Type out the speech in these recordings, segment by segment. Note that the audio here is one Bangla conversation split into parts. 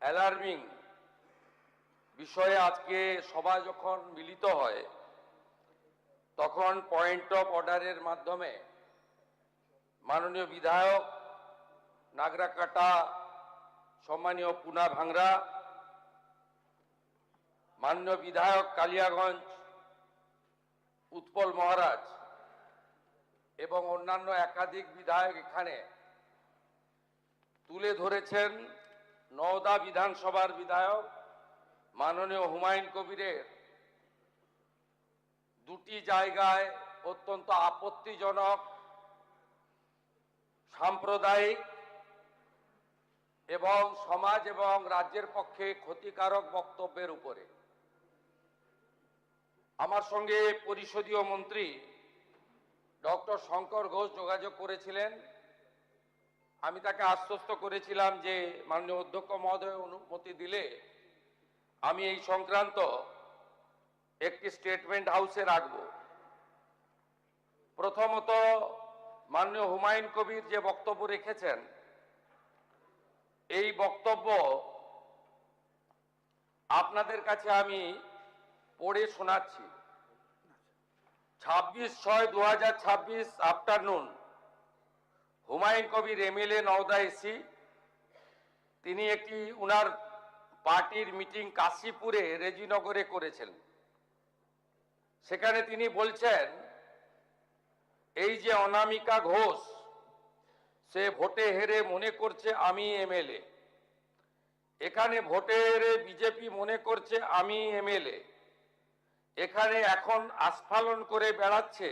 অ্যালার্মিং বিষয়ে আজকে সবাই যখন মিলিত হয় তখন পয়েন্ট অফ অর্ডারের মাধ্যমে মাননীয় বিধায়ক নাগরাকাটা, সম্মানীয় পুনা ভাংরা, মাননীয় বিধায়ক কালিয়াগঞ্জ উৎপল মহারাজ এবং অন্যান্য একাধিক বিধায়ক এখানে তুলে ধরেছেন নওদা বিধানসভার বিধায়ক মাননীয় হুমায়ুন কবিরের দুটি জায়গায় অত্যন্ত আপত্তিজনক, সাম্প্রদায়িক এবং সমাজ এবং রাজ্যের পক্ষে ক্ষতিকারক বক্তব্যের উপরে। আমার সঙ্গে পরিষদীয় মন্ত্রী ডক্টর শঙ্কর ঘোষ যোগাযোগ করেছিলেন। আমি তাকে আশ্বস্ত করেছিলাম যে মাননীয় অধ্যক্ষ মহোদয় অনুমতি দিলে আমি এই সংক্রান্ত একটি স্টেটমেন্ট হাউসে রাখব। প্রথমত, মাননীয় হুমায়ুন কবির যে বক্তব্য রেখেছেন, এই বক্তব্য আপনাদের কাছে আমি পড়ে শোনাচ্ছি। 26/6/2026 afternoon, Humayun Kabir MLA Nowda AC, তিনি একটি উনার পার্টির মিটিং কাশীপুরে রেজিনগরে করেছেন। সেখানে তিনি বলছেন, এই যে অনামিকা ঘোষ, সে ভোটে হেরে মনে করছে আমি এমএলএ, এখানে ভোটে হেরে বিজেপি মনে করছে আমি এমএলএ, এখানে এখন আস্ফালন করে বেড়াচ্ছে।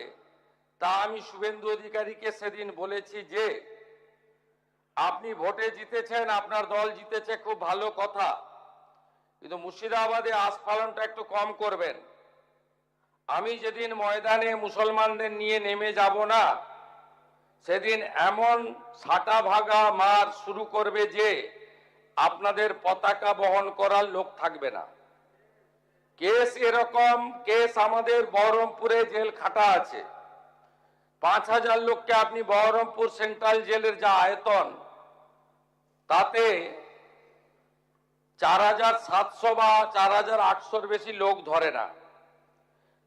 তা আমি শুভেন্দু অধিকারীকে সেদিন বলেছি যে আপনি ভোটে জিতেছেন, আপনার দল জিতেছে, খুব ভালো কথা, কিন্তু মুর্শিদাবাদে আস্ফালনটা একটু কম করবেন। আমি যেদিন ময়দানে মুসলমানদের নিয়ে নেমে যাব না, সেদিন এমন সাটা ভাগা মার শুরু করবে যে আপনাদের পতাকা বহন করার লোক থাকবে না। কেস এরকম, কেস আমাদের বহরমপুরে জেল খাটা আছে। 5000 লোককে আপনি বহরমপুর সেন্ট্রাল জেলের যা আয়তন, তাতে 4700 বা 4800-র বেশি লোক ধরে না।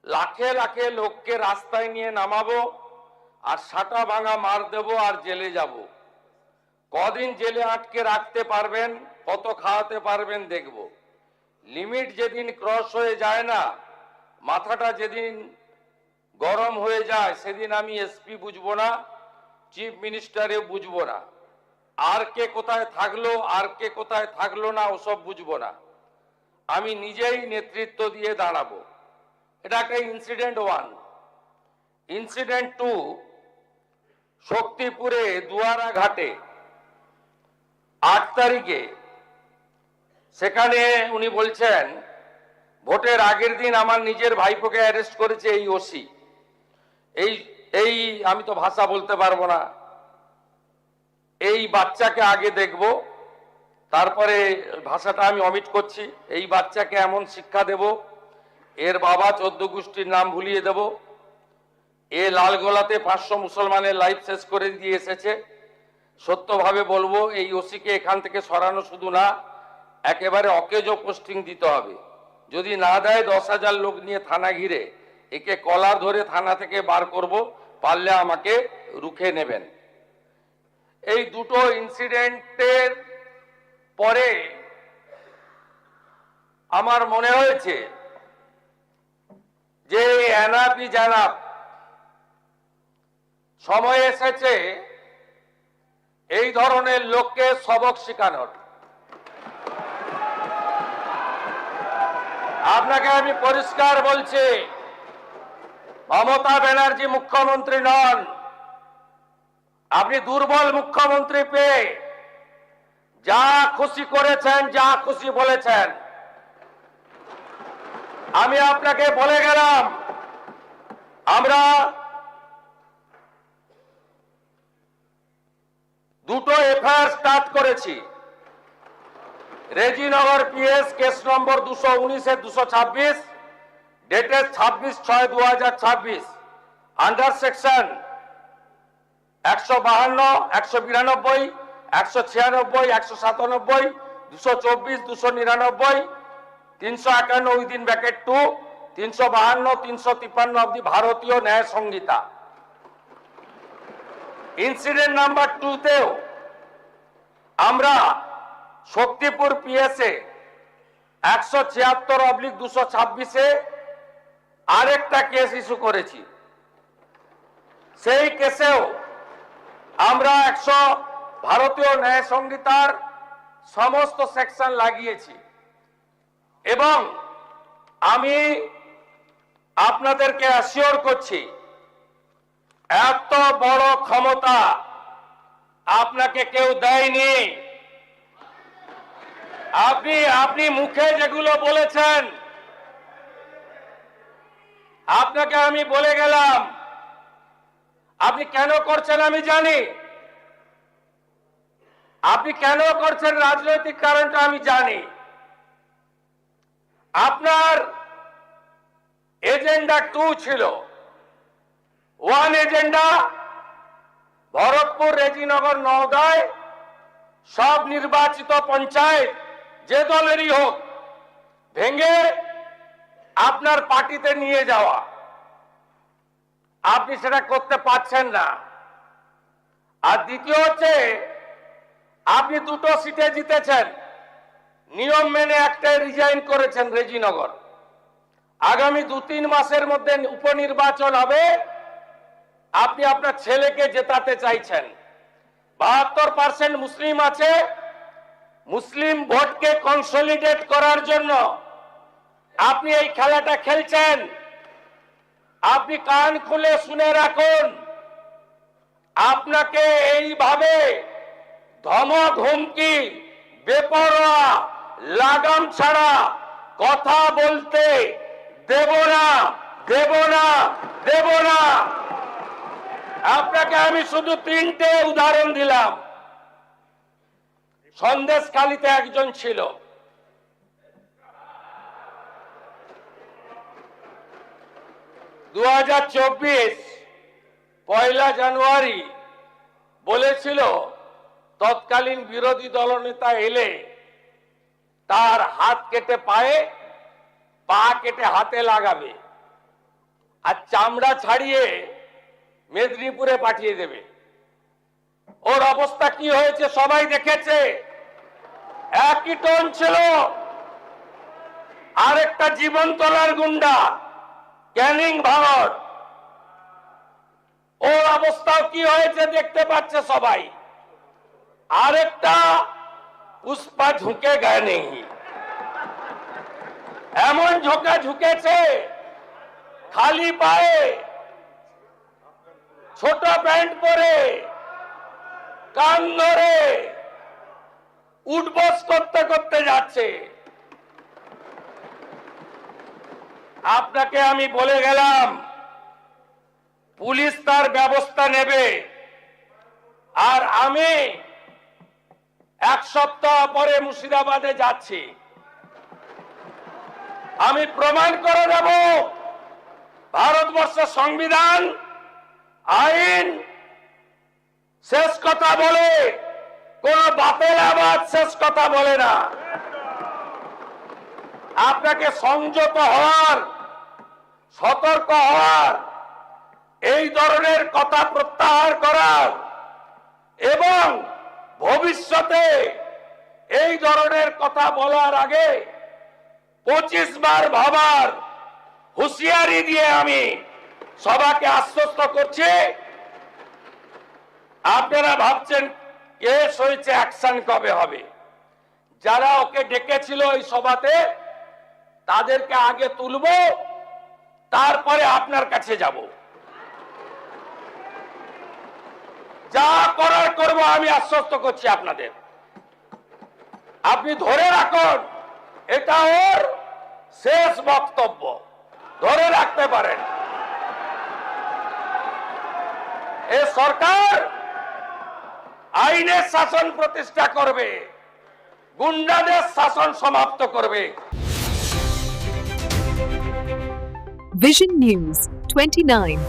লাখে লাখে লোককে রাস্তায় নিয়ে নামাবো আর সাটা ভাঙা মার দেব আর জেলে যাব। কদিন জেলে আটকে রাখতে পারবেন, কত খাওয়াতে পারবেন দেখব। লিমিট যেদিন ক্রস হয়ে যায় না, মাথাটা যেদিন গরম হয়ে যায়, সেদিন আমি এসপি বুঝবো না, চিফ মিনিস্টারে বুঝবো না, আর কে কোথায় থাকলো আর কে কোথায় থাকলো না ওসব বুঝবো না। আমি নিজেই নেতৃত্ব দিয়ে দাঁড়াবো। এটা একটা ইনসিডেন্ট 1। ইনসিডেন্ট 2, শক্তিপুরে দুয়ারা ঘাটে 8 তারিখে, সেখানে উনি বলছেন ভোটের আগের দিন আমার নিজের ভাইপোকে অ্যারেস্ট করেছে এই ওসি। এই আমি তো ভাষা বলতে পারবো না। এই বাচ্চাকে আগে দেখব, তারপরে ভাষাটা আমি অমিট করছি। এই বাচ্চাকে এমন শিক্ষা দেব, এর বাবা 14 গোষ্ঠীর নাম ভুলিয়ে দেব। এ লালগোলাতে 500 মুসলমানের লাইফ শেষ করে দিয়ে এসেছে। সত্যভাবে বলবো, এই ওসিকে এখান থেকে সরানো শুধু না, একেবারে অকেজো পোস্টিং দিতে হবে। যদি না দেয় 10,000 লোক নিয়ে থানা ঘিরে একে কলার ধরে থানা থেকে বার করব, পারলে আমাকে রুখে নেবেন। এই দুটো ইনসিডেন্টের পরে আমার মনে হয়েছে যে এনাফি জানাব, সময় এসেছে এই ধরনের লোককে সবক শেখানোর। আপনাকে আমি পরিষ্কার বলছি, মমতা ব্যানার্জি মুখ্যমন্ত্রী নন। আপনি দুর্বল মুখ্যমন্ত্রী পেয়ে যা খুশি করেছেন, যা খুশি বলেছেন। আমি আপনাকে বলে গেলাম, আমরা দুটো এফআইআর স্টার্ট করেছি। Rejinagar PS case number 219/226, dated 26/6/2026, under section 152, 192, 196, 197, 224, 299, 351 within bracket 2, 352, 353 of the ভারতীয় ন্যায় সংহিতা। ইনসিডেন্ট নাম্বার 2 তেও আমরা শক্তিপুর পিএসএ 176/226 আরেকটা কেস ইস্যু করেছি। সেই কেসেও আমরা ভারতীয় ন্যায় সংহিতার সমস্ত সেকশন লাগিয়েছি এবং আমি আপনাদেরকে অ্যাসিওর করছি এত বড় ক্ষমতা আপনাকে কেউ দেয়নি। আপনি মুখে যেগুলো বলেছেন, আপনাকে আমি বলে গেলাম, আপনি কেন করছেন আমি জানি, আপনি কেন করছেন রাজনৈতিক কারণটা আমি জানি। আপনার এজেন্ডা 2 ছিল। 1 এজেন্ডা ভরতপুর, রেজিনগর, নওদায় সব নির্বাচিত পঞ্চায়েত যে দলেরই হোক ভেঙে আপনার পার্টিতে নিয়ে যাওয়া। আপনি সেটা করতে পারছেন না। আর দ্বিতীয় হচ্ছে আপনি 2টো সিটে জিতেছেন, নিয়ম মেনে একটাই রিজাইন করেছেন রেজিনগর। আগামী 2-3 মাসের মধ্যে উপনির্বাচন হবে, আপনি আপনার ছেলেকে জেতাতে চাইছেন। 72% মুসলিম আছে, মুসলিম ভোটকে কনসলিডেট করার জন্য আপনি এই খেলাটা খেলছেন। আপনি কান খুলে শুনে রাখুন, আপনাকে এইভাবে ধমক হুমকি বেপরোয়া লাগাম ছাড়া কথা বলতে দেব না, দেব না, দেব না। আপনাকে আমি শুধু 3টে উদাহরণ দিলাম। সন্দেশখালীতে একজন ছিল, পয়লা জানুয়ারি বলেছিল তৎকালীন বিরোধী দলনেতা এলে তার হাত কেটে পায়ে, পা কেটে হাতে লাগাবে আর চামড়া ছাড়িয়ে মেদিনীপুরে পাঠিয়ে দেবে। ওর অবস্থা কি হয়েছে সবাই দেখেছে। একই টোন ছিল। আরেকটা জীবনতলার গুন্ডা ক্যানিং ভারত, ওর অবস্থাও কি হয়েছে দেখতে পাচ্ছে সবাই। আরেকটা পুষ্পা ঝুঁকে গায়ে নেই, এমন ঝোঁকা ঝুঁকেছে খালি পায়ে, ছোট প্যান্ট পরে, কান ধরে উঠবস করতে করতে যাচ্ছে। আপনাকে আমি বলে গেলাম পুলিশ তার ব্যবস্থা নেবে। আর আমি 1 সপ্তাহ পরে মুর্শিদাবাদে যাচ্ছি। আমি প্রমাণ করে দেব ভারতবর্ষের সংবিধান, আইন শেষ কথা বলে, কোন বাতেল আবাদ শেষ কথা বলে না। আপনাকে সংযত হওয়ার, সতর্ক হওয়ার, এই ধরনের কথা প্রত্যাহার করার এবং ভবিষ্যতে এই ধরনের কথা বলার আগে 25 বার ভাবার হুঁশিয়ারি দিয়ে আমি সবাইকে আশ্বস্ত করছি। আপনারা ভাবছেন কেস হয়েছে, অ্যাকশন কবে হবে? যারা ওকে ডেকেছিল এই সভাতে তাদেরকে আগে তুলব, তারপরে আপনার কাছে যাব। যা করার করব আমি আশ্বস্ত করছি আপনাদের। আপনি ধরে রাখুন, এটা ওর শেষ বক্তব্য, ধরে রাখতে পারেন। এই সরকার আইনের শাসন প্রতিষ্ঠা করবে, গুন্ডাদের শাসন সমাপ্ত করবে। Vision News 29